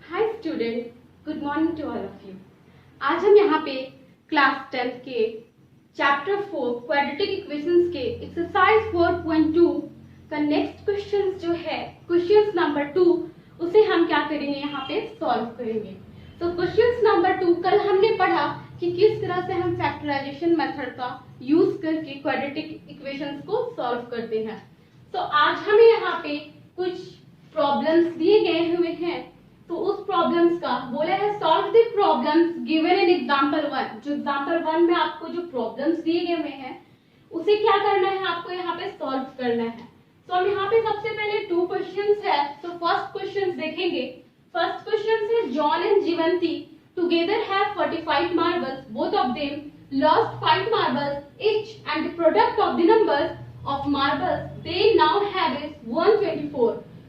Hi student, good morning to all of you. आज हम यहाँ पे क्लास 10 के चैप्टर 4 क्वाड्रेटिक इक्वेशंस के एक्सरसाइज 4.2 का नेक्स्ट क्वेश्चन जो है क्वेश्चन नंबर 2, उसे हम क्या करेंगे यहाँ पे सॉल्व करेंगे। तो क्वेश्चन नंबर 2 कल हमने पढ़ा कि किस तरह से हम फैक्टराइजेशन मेथड का यूज करके क्वाड्रेटिक इक्वेशंस को सॉल्व करते हैं। तो आज हमें यहाँ पे कुछ प्रॉब्लम्स दिए गए हुए हैं, तो उस प्रॉब्लम्स का बोला है solve the problems given in example 1। जो एग्जांपल 1 में आपको जो प्रॉब्लम्स दिए गए हुए हैं उसे क्या करना है, आपको यहाँ पे सॉल्व करना है। तो हम यहाँ पे सबसे पहले 2 क्वेश्चंस है। तो फर्स्ट क्वेश्चन देखेंगे। फर्स्ट क्वेश्चन है John and Jeevanti together have 45 marbles, both of them lost 5 marbles each and the product of the numbers of marbles they now have is 124.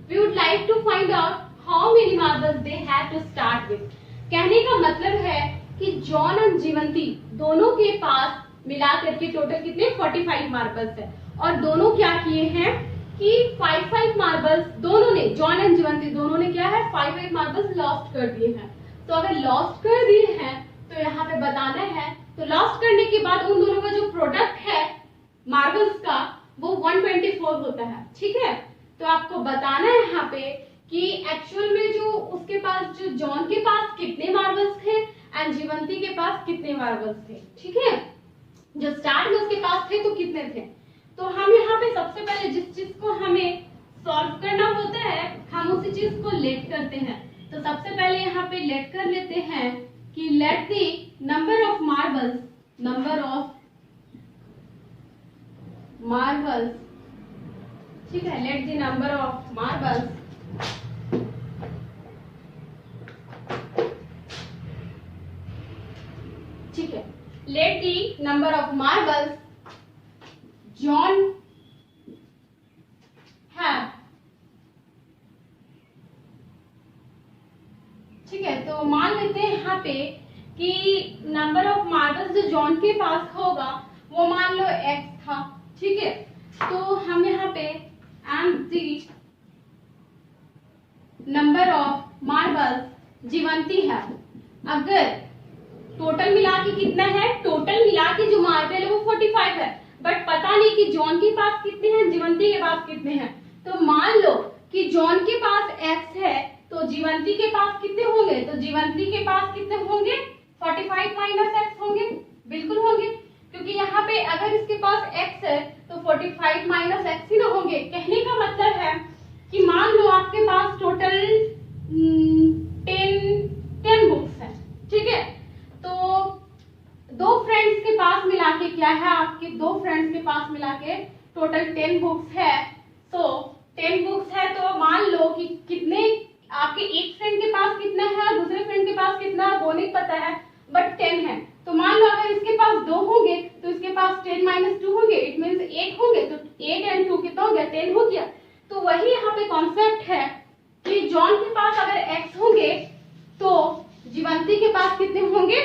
We would like to find out how many marbles they had to start with. कहने का मतलब है कि John और जीवंती दोनों के पास मिला करके टोटल कितने 45 मार्बल्स है, और दोनों क्या किए हैं कि 5 मार्बल्स दोनों ने, जॉन एंड जीवंती दोनों ने क्या है 5 मार्बल्स लॉस्ट कर दिए हैं। तो अगर लॉस्ट कर दिए हैं तो यहाँ पे बताना है, तो लॉस्ट करने के बाद उन दोनों का जो प्रोडक्ट है मार्बल्स का वो 124 होता है। ठीक है, तो आपको बताना है यहाँ पे कि एक्चुअल में जो उसके पास, जो जॉन के पास कितने मार्बल्स थे एंड जीवंती के पास कितने मार्बल्स थे। ठीक है, जो स्टार्ट में उसके पास थे तो कितने थे। तो हम यहाँ पे सबसे पहले जिस चीज को हमें सॉल्व करना होता है हम उसी चीज को लेट करते हैं। तो सबसे पहले यहाँ पे लेट कर लेते हैं कि let the number of marbles, number of marbles, ठीक है, late the number of marbles ठीक है, late the number of marbles John have. ठीक है, तो मान लेते हैं यहाँ पे कि नंबर ऑफ मार्बल्स जो जॉन के पास होगा वो मान लो x था। ठीक है, तो हम यहाँ पे and the number of marbles Jeevanti है। अगर टोटल मिला के कितना है, टोटल मिला के जो मार्बल है वो 45 है, बट पता नहीं कि जॉन के पास कितने हैं, जीवंती के पास कितने हैं। तो मान लो कि जॉन के पास x है तो जीवंती के पास कितने होंगे, तो जीवंती के पास कितने होंगे 45 माइनस x होंगे, बिल्कुल होंगे, क्योंकि यहाँ पे अगर इसके पास x है तो 45 माइनस x ही ना होंगे। कहने का मतलब है कि मान लो आपके पास टोटल 10 बुक्स है। ठीक है, तो दो फ्रेंड्स के पास मिला के क्या है, आपके दो फ्रेंड्स के पास मिला के टोटल 10 बुक्स है। तो 10 बुक्स है तो मान लो कि कितने आपके एक फ्रेंड के पास कितना है, दूसरे फ्रेंड के पास कितना है वो नहीं पता है, बट 10 है। तो मान लो अगर इसके पास 2 होंगे तो इसके पास 10 माइनस 2 होंगे, इट मींस 8 होंगे, तो 8 एंड 2 कितना हो गया 10 हो गया। तो वही यहाँ पे कॉन्सेप्ट है कि जॉन के पास अगर x होंगे तो जीवंती के पास कितने होंगे,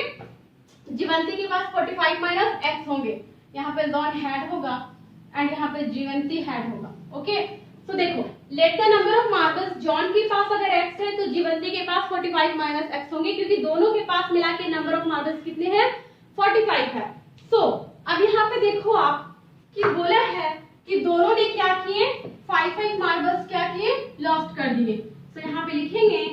जीवंती के पास 45 माइनस x होंगे। यहाँ पे जॉन हेड होगा एंड यहाँ पे जीवंती हेड होगा। ओके, तो देखो late the number of marbles, John के पास अगर x है तो जीवंती के पास 45 माइनस x होंगे, क्योंकि दोनों के पास मिला के नंबर ऑफ मार्बल्स कितने हैं 45 है। सो अब यहाँ पे देखो आप कि बोला है कि दोनों ने क्या किए 5 मार्बल्स क्या किए लॉस्ट कर दिए। तो यहाँ पे लिखेंगे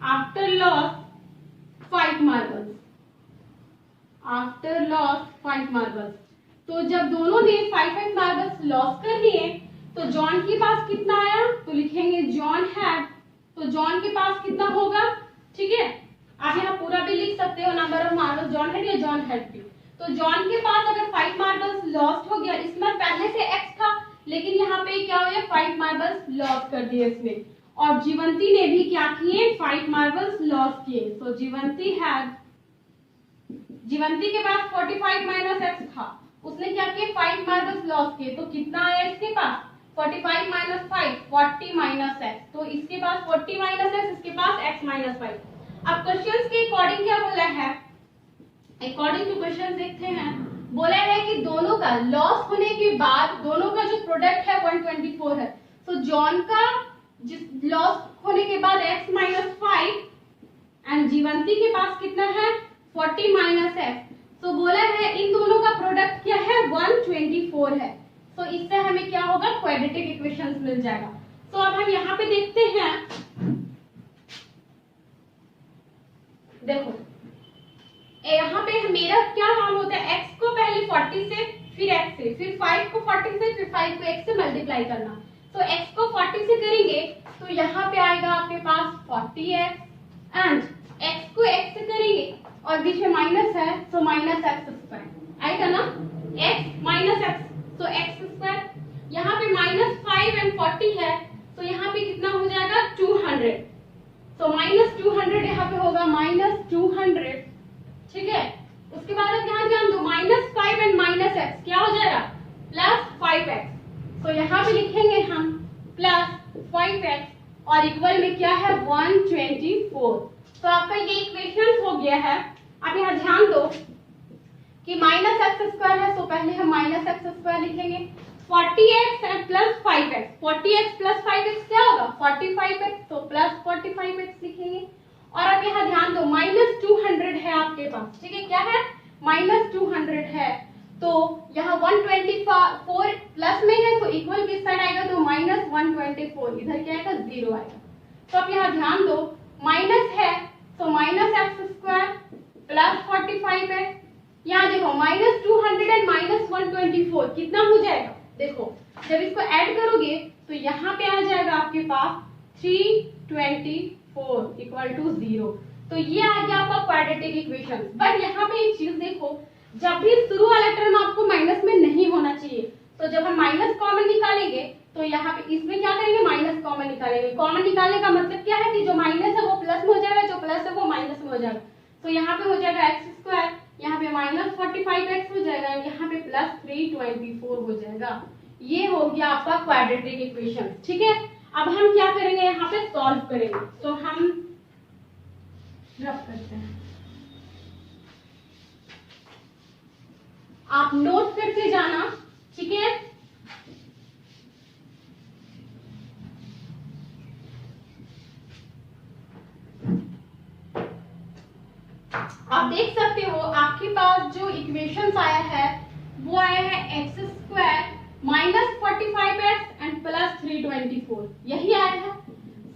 after loss 5 marbles, after loss 5 marbles. तो जब दोनों ने 5 मार्बल्स लॉस कर लिए तो जॉन के पास कितना आया, तो लिखेंगे जॉन हैड, तो जॉन के पास कितना होगा। ठीक है, आप यहाँ पूरा भी लिख सकते हो number of marbles John had या जॉन हैड भी। तो जॉन के पास अगर 5 मार्बल्स लॉस्ट हो गया, इसमें पहले से x था लेकिन यहाँ पे क्या हो गया 5 मार्बल्स लॉस कर दिए इसमें, और जीवंती ने भी क्या किए 5 मार्बल्स लॉस किए। तो जीवंती हैड, जीवंती के पास 45 माइनस x था, उसने क्या किया 5 मार्बल्स लॉस किए, तो कितना आया इसके पास 45 माइनस 5 40 माइनस x, तो इसके पास 40 माइनस x, इसके पास x माइनस 5। अब क्वेश्चंस के अकॉर्डिंग क्या बोला है, अकॉर्डिंग टू क्वेश्चन देखते हैं बोला है कि दोनों का लॉस होने के बाद दोनों का जो प्रोडक्ट है 124 है। तो जॉन का जिस लॉस होने के बाद x माइनस 5 एंड जीवंती के पास कितना है 40 माइनस x। तो बोला है इन दोनों का प्रोडक्ट क्या है 124 है। तो इससे हमें क्या होगा क्वाड्रेटिक इक्वेशंस मिल जाएगा। तो अब हम यहाँ पे देखते हैं, देखो यहाँ पे मेरा क्या काम होता है x को पहले 40 से फिर x से फिर 5 को 40 से फिर 5 को x से मल्टीप्लाई करना। तो x को 40 से करेंगे तो यहाँ पे आएगा आपके पास 40x एंड x को x से करेंगे और बीच में माइनस है तो माइनस एक्स स्क्वायर आएगा ना, x माइनस एक्स तो एक्स स्क्वायर। यहाँ पे माइनस 5 एंड 40 है तो यहाँ पे कितना हो जाएगा 200। तो माइनस 200 यहाँ पे होगा माइनस 200, ठीक है। उसके बाद अब यहाँ ध्यान दो माइनस 5 एंड माइनस एक्स क्या हो जाएगा प्लस 5x। तो यहाँ पे लिखेंगे हम प्लस 5x और इक्वल में क्या है 124। तो आपका ये इक्वेशन हो गया है। अब यहाँ ध्यान दो कि माइनस एक्स स्क्वायर है तो पहले हम माइनस एक्स स्क्वायर लिखेंगे 40x and plus 5x। 40x plus 5x क्या होगा 45x, तो प्लस 45x लिखेंगे। और अब यहाँ ध्यान दो माइनस 200 है आपके पास, ठीक है, क्या है माइनस 200 है तो यहाँ 124 प्लस में है तो इक्वल किस साइड आएगा तो माइनस 124, इधर क्या आएगा 0 आएगा। तो अब यहाँ ध्यान दो माइनस है तो माइनस एक्स स्क्वायर प्लस 45 है। यहाँ देखो माइनस 200 एंड माइनस 124 कितना हो जाएगा, देखो जब इसको ऐड करोगे तो यहाँ पे आ जाएगा आपके पास 324 इक्वल टू 0। तो ये आ गया आपका क्वाड्रेटिक इक्वेशन। बट यहाँ पे एक चीज देखो, जब भी शुरू वाला टर्म आपको माइनस में नहीं होना चाहिए। तो जब हम माइनस कॉमन निकालेंगे तो यहाँ पे इसमें क्या करेंगे माइनस कॉमन निकालेंगे। कॉमन निकालने का मतलब क्या है कि जो माइनस है वो प्लस में हो जाएगा, जो प्लस है वो माइनस में हो जाएगा। तो यहाँ पे हो जाएगा एक्स स्क्वायर, यहाँ पे माइनस 45x हो जाएगा, यहाँ पे प्लस 324 हो जाएगा। ये हो गया आपका क्वाड्रेटिक इक्वेशन, ठीक है। अब हम क्या करेंगे यहाँ पे सॉल्व करेंगे। तो हम रब करते हैं, आप नोट करते जाना, ठीक है। आप देख सकते हो आपके पास जो इक्वेशंस आया है वो आया है x square minus 45x and plus 324, यही आया है।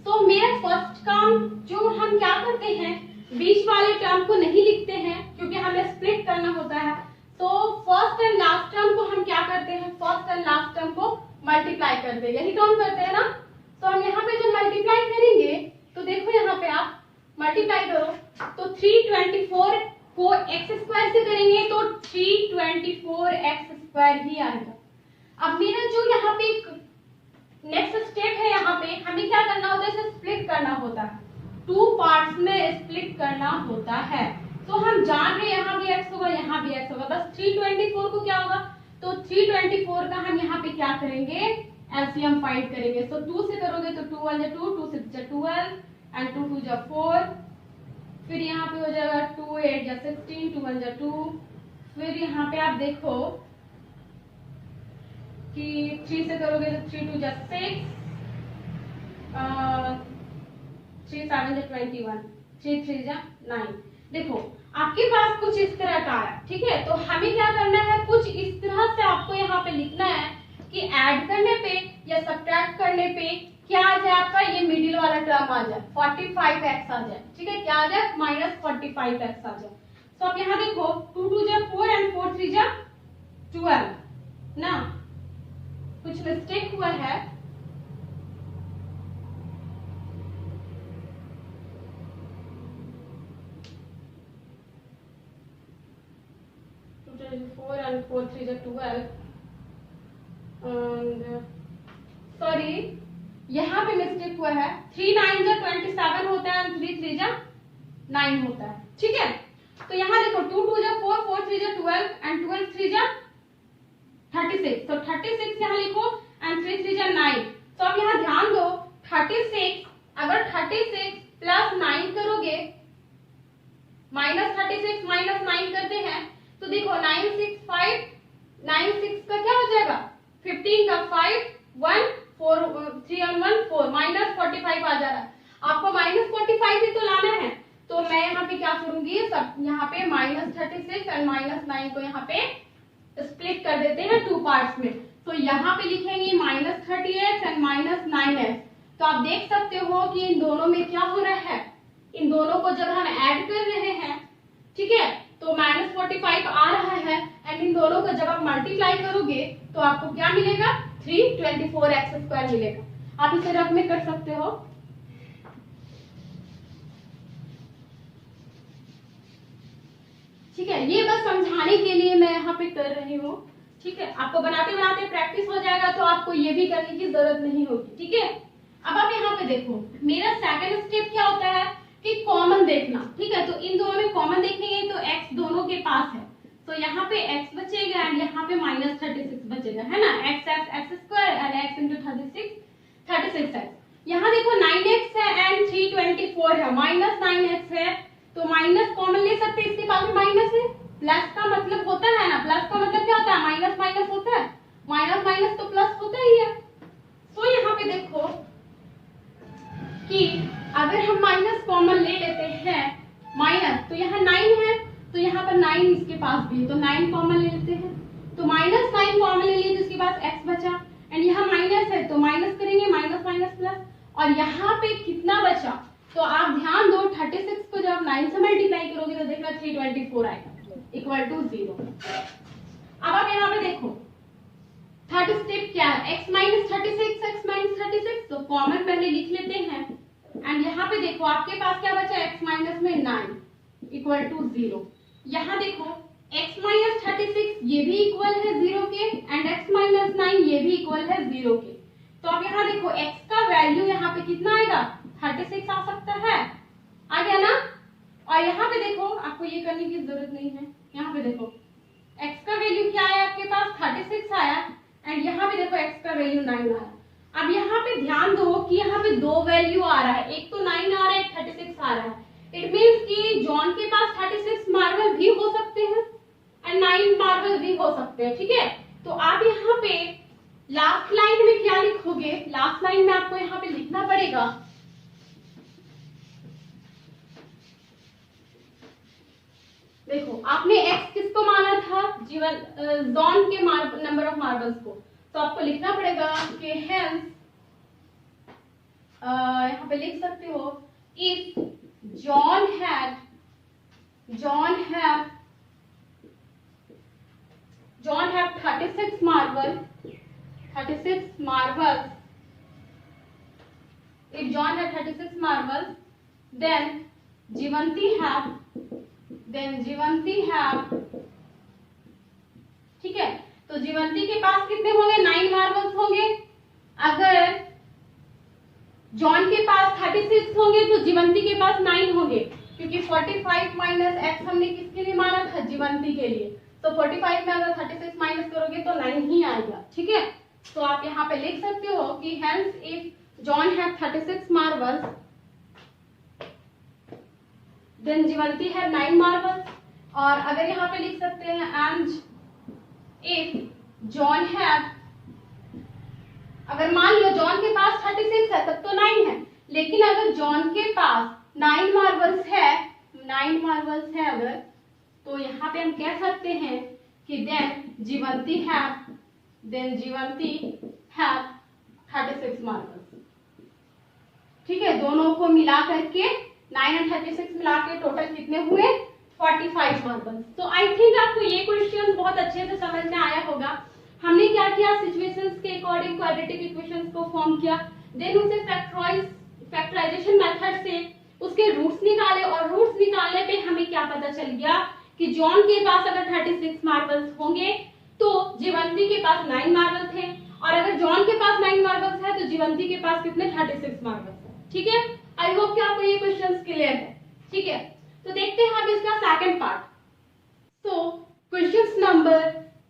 तो मेरा फर्स्ट काम जो हम क्या करते हैं बीच वाले टर्म को नहीं लिखते हैं क्योंकि हमें स्प्लिट करना होता है। तो फर्स्ट एंड लास्ट टर्म को हम क्या करते हैं, फर्स्ट एंड लास्ट टर्म को मल्टीप्लाई करते हैं, यही टर्म करते हैं ना। तो हम यहाँ पे जब मल्टीप्लाई करेंगे तो देखो यहाँ पे आप मल्टीप्लाई करो तो 324 को एक्स स्क्वायर से करेंगे तो 324 एक्स स्क्वायर ही आएगा। अब मेरा जो यहाँ पे नेक्स्ट स्टेप है, यहाँ पे हमें क्या करना होता है, इसे स्प्लिट करना होता है, टू पार्ट्स में स्प्लिट करना होता है। तो हम जान रहे हैं यहाँ भी x होगा यहाँ भी x होगा, बस 324 को क्या होगा तो 324 का हम यहाँ पे क्या करेंगे एलसीएम फाइंड करेंगे। तो 2 से करोगे तो 2 1 2 2 6 12 एंड 2 2 4, फिर यहाँ पे हो जाएगा 2 8 16 2 1 2, फिर यहाँ पे आप देखो कि 3 से करोगे तो 3 2 6 3 7 21 3 3 9। देखो आपके पास कुछ इस तरह का है, ठीक है। तो हमें क्या करना है, कुछ इस तरह से आपको यहाँ पे लिखना है कि ऐड करने पे या सब्ट्रैक्ट करने पे क्या आ जाए आपका ये मिडिल वाला टर्म आ जाए 45x आ जाए, ठीक है, क्या आ जाए माइनस 45x आ जाए। तो अब यहाँ देखो 2 2 4 एंड 4 3 12 ना, कुछ मिस्टेक हुआ है। 4 and 4 3 12 and सॉरी यहाँ पे मिस्टेक हुआ है, 3 9 27 होता है and 3 3 9 होता है, ठीक है। तो यहाँ देखो 2 2 4 4 3 12 and 12 3 36, तो 36 यहाँ लिखो and 3 3 9। तो अब यहाँ ध्यान दो 36 अगर 36 प्लस 9 करोगे, माइनस 36 माइनस 9 करते हैं तो देखो 9 6 5, 9 6 का क्या हो जाएगा 15 का 5 1 4 3 और 1 4 माइनस 45 आ जा रहा है। आपको माइनस 45 ही तो लाना है, तो मैं यहाँ पे क्या करूंगी, सब यहाँ पे माइनस 36 और माइनस 9 को यहाँ पे स्प्लिट कर देते हैं 2 पार्ट्स में। तो यहाँ पे लिखेंगे minus 30x and minus 9x। तो आप देख सकते हो कि इन दोनों में क्या हो रहा है, इन दोनों को जब हम ऐड कर रहे हैं, ठीक है, तो माइनस 45 आ रहा है एंड इन दोनों को जब आप मल्टीप्लाई करोगे तो आपको क्या मिलेगा 324x² मिलेगा। आप इसे रफ में कर सकते हो। ठीक है, ये बस समझाने के लिए मैं यहाँ पे कर रही हूँ। ठीक है, आपको बनाते बनाते प्रैक्टिस हो जाएगा तो आपको ये भी करने की जरूरत नहीं होगी। ठीक है, अब आप यहाँ पे देखो, मेरा सेकंड स्टेप क्या होता है कि कॉमन देखना। ठीक है, तो इन दोनों में कॉमन देखेंगे तो x दोनों के पास है, तो यहाँ पे x बचेगा एंड यहाँ पे माइनस 36 बचेगा, है ना, x² and x into 36x। यहाँ देखो 9x है एंड 324 है, माइनस 9x है, तो माइनस कॉमन ले सकते हैं, इसके पास माइनस है। प्लस का मतलब होता है ना, प्लस का मतलब क्या होता है, माइनस माइनस होता है, माइनस माइनस तो प्लस होता ही है। तो यहाँ पे देखो कि अगर हम माइनस कॉमन ले लेते हैं माइनस, तो यहाँ 9 है, तो यहाँ पर 9 इसके पास भी है, तो 9 कॉमन ले लेते हैं, तो माइनस 9 कॉमन ले लिए, जिसके पास x बचा एंड यहाँ माइनस है तो माइनस करेंगे, माइनस माइनस प्लस, और यहाँ पे कितना बचा, तो आप ध्यान दो 36 को जब 9 से मल्टीप्लाई करोगे तो देखना 324 आएगा इक्वल टू 0। अब आप यहाँ पे देखो थर्ड स्टेप क्या है, x माइनस 36, तो कॉमन पहले लिख लेते हैं एंड यहाँ पे देखो आपके पास क्या बचा, x माइनस में 9 इक्वल टू 0। यहाँ देखो x माइनस 36 ये भी इक्वल है 0 के एंड x माइनस 9 ये भी इक्वल है 0 के। तो आप यहाँ देखो x का वैल्यू यहाँ पे कितना आएगा, 36 आ सकता है, आ गया ना। और यहाँ पे देखो आपको ये करने की जरूरत नहीं है, यहाँ पे देखो x का वैल्यू क्या है आपके पास 36 आया एंड यहाँ पे देखो x का वैल्यू 9 आया। अब यहाँ पे ध्यान दो कि यहाँ पे दो वैल्यू आ रहा है, एक तो 9 आ रहा है, एक 36 आ रहा है। इट मींस कि जॉन के पास 36 मार्बल भी हो सकते हैं एंड 9 मार्बल भी हो सकते हैं। ठीक है, तो आप यहाँ पे लास्ट लाइन में क्या लिखोगे, लास्ट लाइन में आपको यहाँ पे लिखना पड़ेगा देखो आपने x किसको माना था, जीवन जॉन के नंबर ऑफ मार्बल्स को, तो आपको लिखना पड़ेगा कि हेंस यहाँ पे लिख सकते हो if John had 36 marbles, if John had 36 marbles, then Jivanti have, ठीक है, तो जीवंती के पास कितने होंगे, 9 मार्बल्स होंगे। अगर जॉन के पास 36 होंगे तो जीवंती के पास 9 होंगे, क्योंकि 45 माइनस x हमने किसके लिए माना था, जीवंती के लिए। तो 45 में अगर 36 माइनस करोगे तो 9 ही आएगा। ठीक है, तो आप यहाँ पे लिख सकते हो कि hence if John have 36 marbles then Jeevanti have 9 marbles. और अगर यहाँ पे लिख सकते हैं एंड इफ जॉन हैव, अगर मान लो जॉन के पास 36 है तब तो 9 है, लेकिन अगर जॉन के पास 9 मार्बल्स है अगर, तो यहाँ पे हम कह सकते हैं कि देन जीवंती हैव 36 मार्बल्स। ठीक है, दोनों को मिला करके 9 और 36 मिला के टोटल कितने हुए, 45 मार्बल्स। तो आई थिंक आपको ये क्वेश्चन बहुत अच्छे से समझ में आया होगा। हमने क्या किया, सिचुएशंस के अकॉर्डिंग क्वाड्रेटिक इक्वेशंस को फॉर्म किया, देन उसे फैक्टराइजेशन मेथड से उसके रूट्स निकाले, और रूट्स निकालने पे हमें क्या पता चल गया कि जॉन के पास अगर 36 मार्बल्स होंगे तो जीवंती के पास 9 मार्बल थे, और अगर जॉन के पास 9 मार्बल्स है तो जीवंती के पास कितने 36 मार्बल्स है। ठीक है, आई होप कि आपको ये क्वेश्चंस क्लियर है। ठीक है, तो देखते हैं अब इसका सेकंड पार्ट। तो क्वेश्चंस नंबर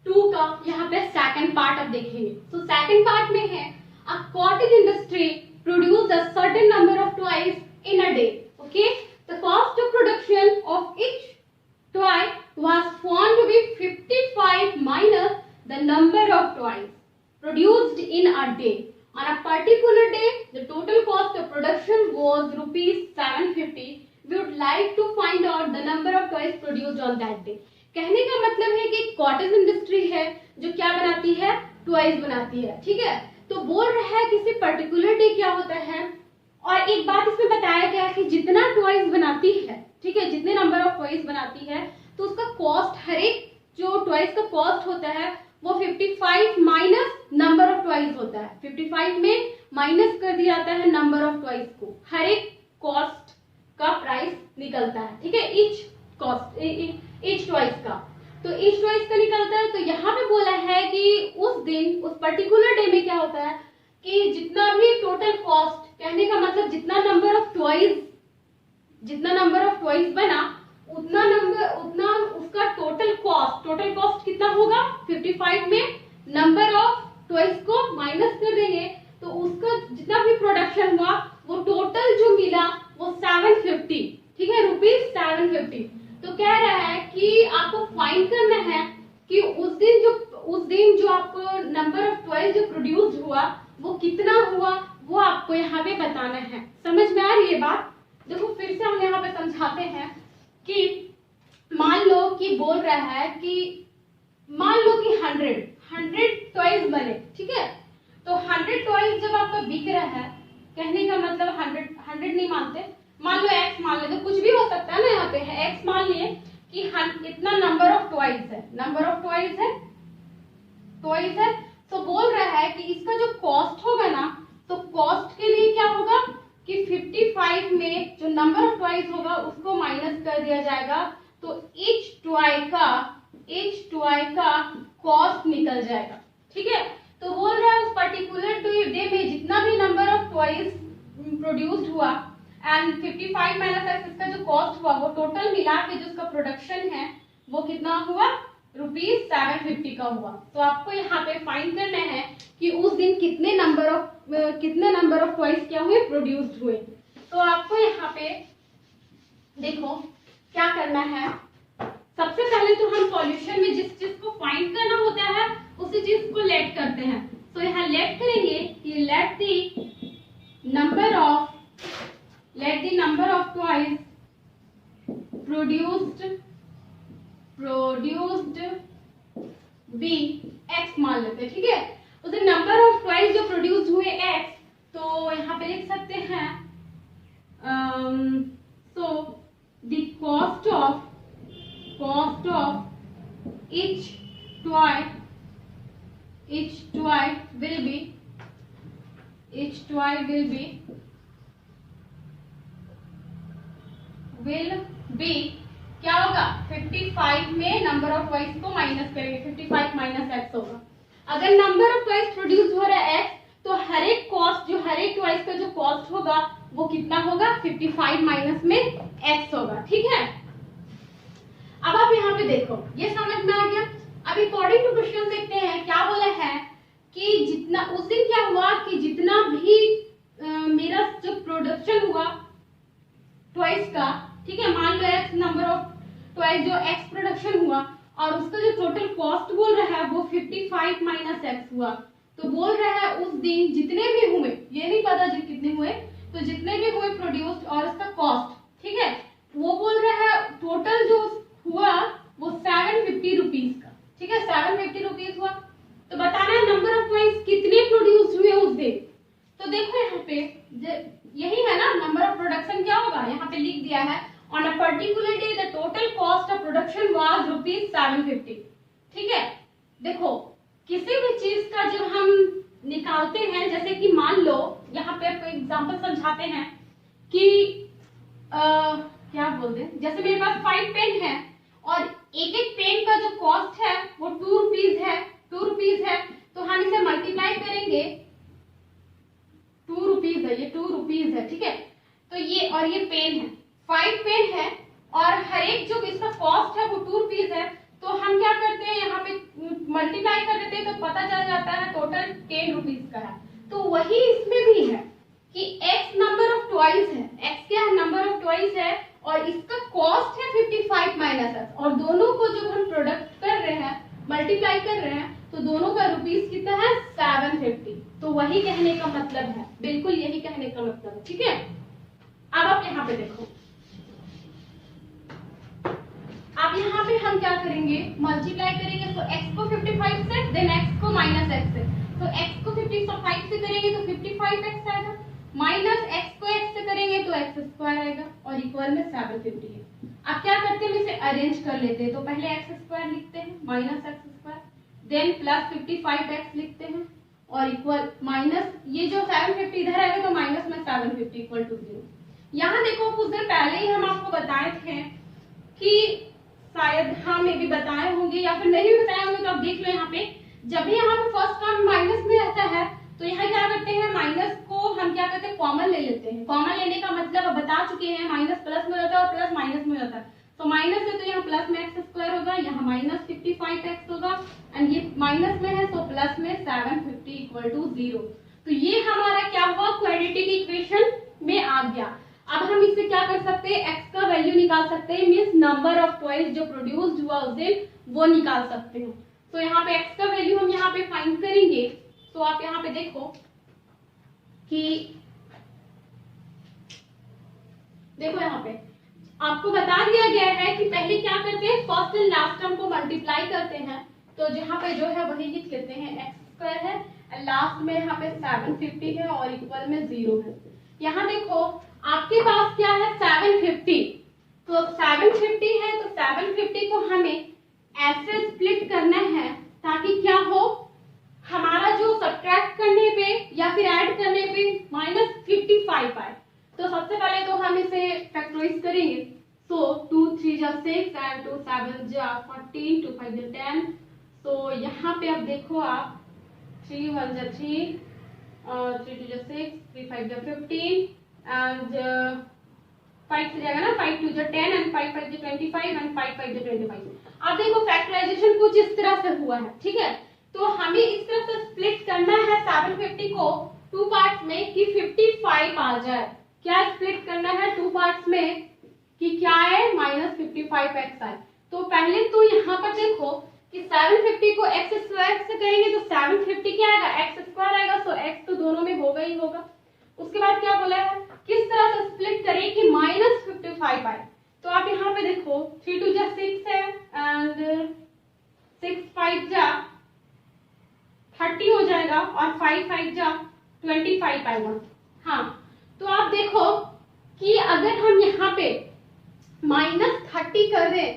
2 का यहाँ पे सेकंड पार्ट अब देखेंगे। तो सेकंड पार्ट में है a cottage industry produce a certain number of toys in a day. Okay, the cost of production of each toy was found to be like to find out the number of toys produced on that day. कहने का मतलब है कि cottage industry है जो क्या बनाती है, टॉयज बनाती है, ठीक है। तो बोल रहा है किसी पर्टिकुलर डे क्या होता है, और एक बात इसमें बताया गया है कि जितना टॉयज बनाती है, ठीक है, जितने नंबर ऑफ टॉयज बनाती है तो उसका कॉस्ट, हर एक जो टॉयज का कॉस्ट होता है वो 55 माइनस नंबर ऑफ टॉयज होता है। 55 में माइनस कर दिया जाता है नंबर ऑफ टॉयज को, हर एक कॉस्ट का प्राइस निकलता है, ठीक है, ईच कॉस्ट, ईच टॉयज का। तो ईच टॉयज का निकलता है। तो यहाँ पे बोला है कि उस दिन, उस पर्टिकुलर डे में क्या होता है कि जितना भी टोटल कॉस्ट, कहने का मतलब जितना नंबर ऑफ टॉयज बना उतना उसका टोटल कॉस्ट कितना होगा, 55 में नंबर ऑफ टॉयज को माइनस कर देंगे तो उसका जितना भी प्रोडक्शन हुआ वो टोटल जो मिला वो 750, ठीक है, ₹750। तो कह रहा है कि आपको फाइंड करना है कि उस दिन जो आपको नंबर ऑफ टॉयज जो प्रोड्यूस हुआ वो कितना हुआ, वो आपको यहाँ पे बताना है। समझ में आ रही है बात? देखो फिर से हम यहाँ पे समझाते हैं कि मान लो कि बोल रहा है कि मान लो कि 100 टॉयज बने, ठीक है। तो 100 टॉयज जब आपका बिक रहा है, कहने का मतलब 100 नहीं मानते, मान लो x मान लेते, कुछ भी हो सकता है ना, यहाँ पे है x मान लिए कि इतना नंबर ऑफ टॉयज है, तो बोल रहा है कि इसका जो कॉस्ट होगा ना, तो कॉस्ट के लिए क्या होगा कि 55 में जो नंबर ऑफ टॉयज होगा उसको माइनस कर दिया जाएगा, तो ईच टॉय का कॉस्ट निकल जाएगा, ठीक है। तो बोल रहा है उस पर्टिकुलर डे में जितना भी नंबर ऑफ टॉयज प्रोड्यूस्ड हुआ एंड 55 माइनस एक्स इसका जो कॉस्ट हुआ वो टोटल मिला के जो उसका प्रोडक्शन है वो कितना हुआ, ₹750 का हुआ। तो आपको यहाँ पे फाइंड करना है कि उस दिन कितने नंबर ऑफ टॉयज क्या हुए, प्रोड्यूस्ड हुए। तो आपको यहाँ पे देखो क्या करना है, सबसे पहले तो हम सॉल्यूशन में जिस चीज को फाइंड करना होता है उसी चीज को लेट करते हैं। तो यहाँ लेट करेंगे कि let the number of toys produced be x मान लेते हैं, ठीक है। तो नंबर ऑफ टॉयज जो प्रोड्यूस हुए x, तो यहाँ पे लिख सकते हैं so the cost of each toy will be क्या होगा, 55 में नंबर ऑफ टॉयज को माइनस करेंगे, 55 माइनस x होगा। अगर नंबर ऑफ टॉयज प्रोड्यूस हो रहा है x, तो हर एक टॉयज का जो कॉस्ट होगा वो कितना होगा, 55 माइनस में x होगा, ठीक है। अब आप यहाँ पे देखो, ये समझ में आ गया। अब अकॉर्डिंग टू क्वेश्चन देखते हैं क्या बोला है कि जितना उस दिन क्या हुआ कि जितना भी मेरा जो प्रोडक्शन हुआ टॉयज का, ठीक है, मान लो x नंबर ऑफ टॉयज जो x प्रोडक्शन हुआ और उसका जो टोटल कॉस्ट बोल रहा है वो 55 माइनस x हुआ। तो बोल रहा है उस दिन जितने भी हुए, ये नहीं पता जो कितने हुए, तो जितने भी हुए प्रोड्यूस्ड और उसका कॉस्ट, ठीक है, वो बोल रहा है टोटल जो हुआ वो 750 रुपीज का, ठीक है, 750 रुपीज हुआ। तो बताना है नंबर ऑफ टॉयज कितने प्रोड्यूस हुए उस दिन। तो देखो यहाँ पे यही है ना, नंबर ऑफ प्रोडक्शन क्या होगा, यहाँ पे लिख दिया है on a particular day the total cost of production was ₹750, ठीक है। देखो किसी भी चीज का जब हम निकालते हैं, जैसे कि मान लो यहाँ पे आपको एग्जांपल समझाते हैं कि क्या बोलते हैं, जैसे मेरे पास 5 पेन है और एक एक पेन का जो कॉस्ट है वो 2 रुपीज है, तो हम इसे मल्टीप्लाई करेंगे, 2 रुपीज है, ये 2 रुपीज है, ठीक है। तो ये और ये पेन है, 5 पेन है और हर एक जो इसका कॉस्ट है वो 2 रुपीज है, तो हम क्या करते हैं यहाँ पे मल्टीप्लाई कर देते हैं तो पता चल जाता है टोटल 10 रुपीज का है। तो वही इसमें भी है कि x नंबर ऑफ टॉयज है, x क्या है, नंबर ऑफ टॉयज है और इसका कॉस्ट है 55 माइनस x, और दोनों को जब हम प्रोडक्ट कर रहे हैं, मल्टीप्लाई कर रहे हैं, तो दोनों का रुपीस कितना है, 750। तो वही कहने का मतलब है, बिल्कुल यही कहने का मतलब है, ठीक है। अब आप यहाँ पे देखो अब यहाँ पे हम क्या करेंगे, मल्टीप्लाई करेंगे। तो x को 55 से, देन x को माइनस x से। तो x को 55 से करेंगे तो 55x आएगा, माइनस x को x से करेंगे तो x स्क्वायर आएगा, और इक्वल में 750 है। अब क्या करते हैं, हम इसे अरेंज कर लेते हैं। तो पहले x स्क्वायर लिखते हैं, minus x square, then plus 55x लिखते हैं, और इक्वल माइनस ये जो 750 इधर आएगा तो माइनस में 750 इक्वल टू 0। यहाँ देखो कुछ देर पहले ही हम आपको बताए थे कि शायद हाँ में भी बताए होंगे या फिर नहीं भी बताए होंगे, तो आप देख लो यहाँ पे जब भी यहाँ पे फर्स्ट टर्म माइनस में रहता है तो यहाँ क्या करते हैं, माइनस को हम क्या करते हैं, कॉमन ले लेते हैं। कॉमन लेने का मतलब बता चुके हैं, माइनस प्लस में होता है और प्लस माइनस में होता है। तो माइनस है तो यहाँ प्लस में x स्क्वायर होगा, यहाँ माइनस 55x होगा, एंड ये माइनस में है तो प्लस में 750 इक्वल टू 0। तो ये हमारा क्या हुआ, क्वाड्रेटिक इक्वेशन में आ गया। अब हम इससे क्या कर सकते हैं, x का वैल्यू निकाल सकते हैं, मींस नंबर ऑफ टॉयज जो प्रोड्यूस्ड हुआ उस दिन वो निकाल सकते हैं। तो यहाँ पे x का वैल्यू हम यहाँ पे फाइंड करेंगे। तो आप यहाँ पे देखो कि देखो यहाँ पे आपको बता दिया गया है कि पहले क्या करते हैं, फर्स्ट एंड लास्ट टर्म को मल्टीप्लाई करते हैं। तो जहाँ पे जो है वही लिख लेते हैं, x स्क्वायर है, लास्ट में यहाँ पे 750 है और इक्वल में 0 है। यहाँ देखो आपके पास क्या है, 750। तो 750 है तो 750 को हमें ऐसे स्प्लिट करना है ताकि क्या हो, हमारा जो सब्ट्रैक्ट करने पे या फिर ऐड करने पे -55 आए। तो सबसे पहले तो हम इसे फैक्टराइज करेंगे। सो 2 3 जा 6 एंड 2 7 जा 14, 2 5 जा 10। तो यहाँ पे अब देखो आप 3 1 जा 3, 3 2 जा 6, 3 5 जा 15 एंड 5 3 जाएगा ना, 5 2 जा 10 एंड 5 5 जा 25 एंड 5 5 जा 25। अब देखो फैक्टराइजेशन कुछ इस तरह से हुआ है, ठीक है। तो हमें इस तरह से स्प्लिट करना है 750 को 2 पार्ट्स में कि 55 आ जाए। क्या स्प्लिट करना है 2 पार्ट्स में कि क्या है, -55x आए। तो पहले तो यहाँ पर देखो कि 750 को x स्क्वायर से करेंगे तो 750 क्या आएगा, x स्क्वायर आएगा। तो x तो दोनों में होगा ही होगा। उसके बाद क्या बोला है, किस तरह से स्प्लिट करें कि -55 आए। तो आप यहाँ पे देखो 3 2 जा 6 है एंड 6 5 जा 30 हो जाएगा और 5 5 जा 25 आएगा। हाँ, तो आप देखो कि अगर हम यहाँ पे -30 कर दें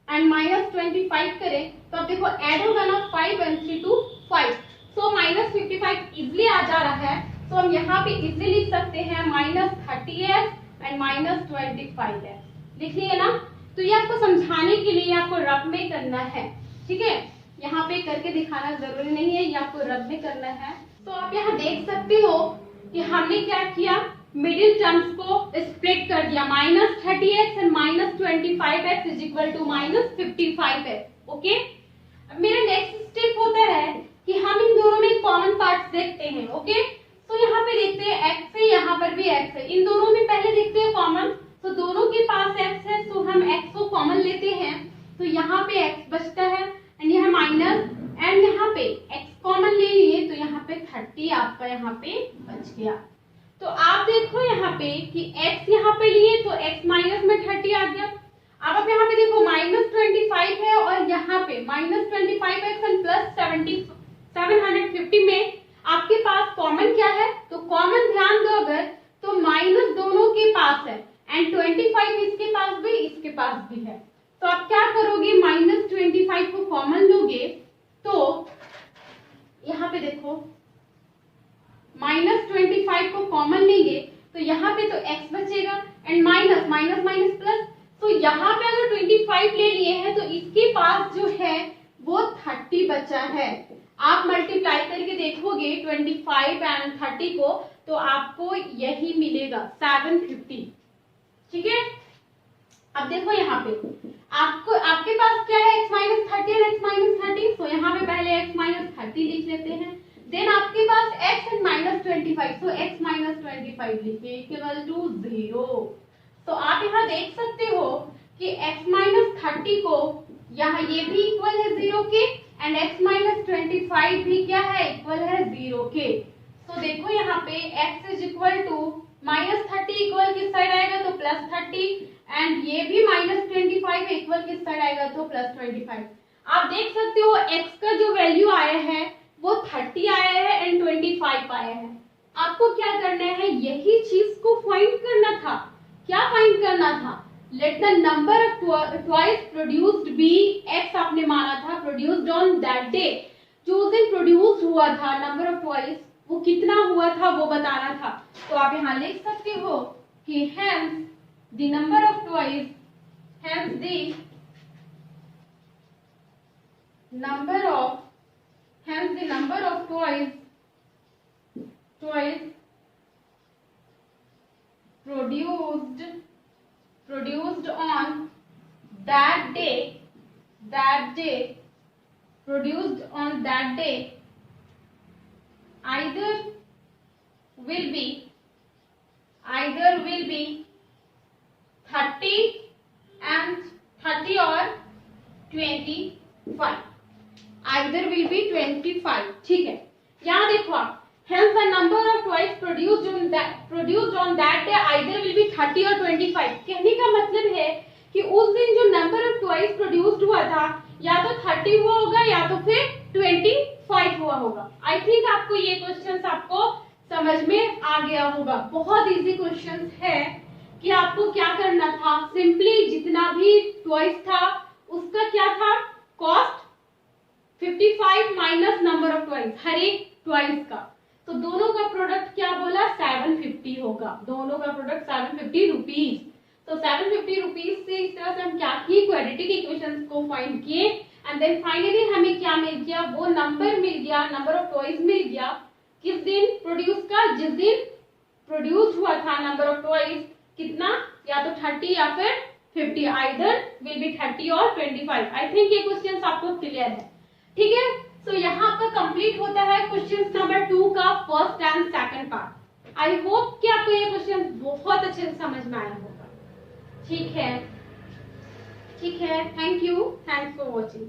एंड -25 करें तो अब देखो ऐड होगा ना, 5 एंड 3 2 5। सो -55 इजिली आ जा रहा है। तो हम यहाँ पे इजिली लिख सकते हैं -30x एंड -25x, लिख लिए ना। तो ये आपको समझाने के लिए आपको रफ में करना है, ठीक है। यहाँ पे करके दिखाना जरूरी नहीं है, ये आपको रफ में करना है। तो आप यहाँ देख सकते हो कि हमने क्या किया, मिडिल टर्म्स को स्प्लिट कर दिया, -30x and -25x is equal to -55x। Okay, अब मेरा नेक्स्ट स्टेप होता है कि हम इन दोनों में कॉमन पार्ट्स देखते हैं। ओके, तो यहाँ पे देखते हैं x है, यहाँ पर भी x है, इन दोनों में पहले देखते हैं कॉमन। तो दोनों के पास x है तो हम x को कॉमन लेते हैं। तो यहाँ पे x बचता है एंड यहाँ माइनस एंड यहाँ पे x कॉमन ले लिए तो यहाँ पे 30 आपका यहाँ पे बच गया। तो आप देखो यहाँ पे कि x यहाँ पे लिए तो x माइनस में 30 आ गया। अब आप यहाँ पे देखो -25 है और यहाँ पे -25x एंड प्लस 750 में आपके पास कॉमन क्या है, तो कॉमन ध्यान दो अगर, तो माइनस दोनों के पास है एंड 25 इसके पास भी इसके पास भी है। तो आप क्या करोगे, -25 को कॉमन लोगे तो यहाँ पे देखो -25 को कॉमन लेंगे तो यहाँ पे तो x बचेगा and minus minus minus plus. तो यहाँ पे अगर 25 ले लिए हैं तो इसके पास जो है वो 30 बचा है। आप मल्टीप्लाई करके देखोगे 25 एंड 30 को तो आपको यही मिलेगा 750, ठीक है। अब देखो यहाँ पे आपके पास क्या है, x -30 और x -30। तो यहाँ पे पहले x -30 लिख लेते हैं, देन आपके पास x एंड -25, तो x -25 लिखिए इक्वल टू 0। तो आप यहाँ देख सकते हो कि x -30 को यहाँ ये भी इक्वल है 0 के एंड x -25 भी क्या है, इक्वल है 0 के। तो देखो यहाँ पे x is equal to -30 equal किस साइड आएगा, तो +30 एंड ये भी -25 25 इक्वल किस साइड आएगा, तो प्लस 25। आप देख सकते हो x का जो वैल्यू आया है वो 30 आया है एंड 25 आया है। आपको क्या करना है, यही चीज को फाइंड करना था। क्या फाइंड करना था, let the number of toys produced be, x आपने माना था, प्रोड्यूस्ड ऑन दैट डे, जो उस दिन प्रोड्यूस हुआ था नंबर ऑफ टॉयज वो कितना हुआ था वो बताना था। तो आप यहाँ लिख सकते हो कि hence the number of toys, hence the number of toys produced on that day either will be 30 and 30 or 25, either will be 25। ठीक है, यहाँ देखो आप, hence the number of toys produced on that day either will be 30 or 25। कहने का मतलब है कि उस दिन जो नंबर ऑफ टॉयज प्रोड्यूस्ड हुआ था या तो 30 हुआ होगा या तो फिर 25 हुआ होगा। आई थिंक आपको ये क्वेश्चंस आपको समझ में आ गया होगा। बहुत इजी क्वेश्चंस है कि आपको क्या करना था, सिंपली जितना भी टॉयज था उसका क्या था, cost 55 minus number of toys, हर एक टॉयज का, तो दोनों का प्रोडक्ट क्या बोला, 750 होगा, दोनों का प्रोडक्ट 750 रुपीज। तो 750 रुपीज से इस तरह से हम क्या किए, क्वाड्रेटिक इक्वेशंस को फाइंड किए एंड देन फाइनली हमें क्या मिल गया, वो नंबर मिल गया, नंबर ऑफ टॉयज मिल गया किस दिन प्रोड्यूस का, जिस दिन प्रोड्यूस हुआ था नंबर ऑफ टॉयज कितना, या तो 30 या फिर 50, आइदर विल बी 30 और 25। आई थिंक ये क्वेश्चन आपको क्लियर है। ठीक है, तो यहाँ आपका कंप्लीट होता है क्वेश्चन नंबर 2 का first and second part. I hope कि आपको ये क्वेश्चन बहुत अच्छे से समझ में आया होगा। ठीक है, thank you, thanks for watching.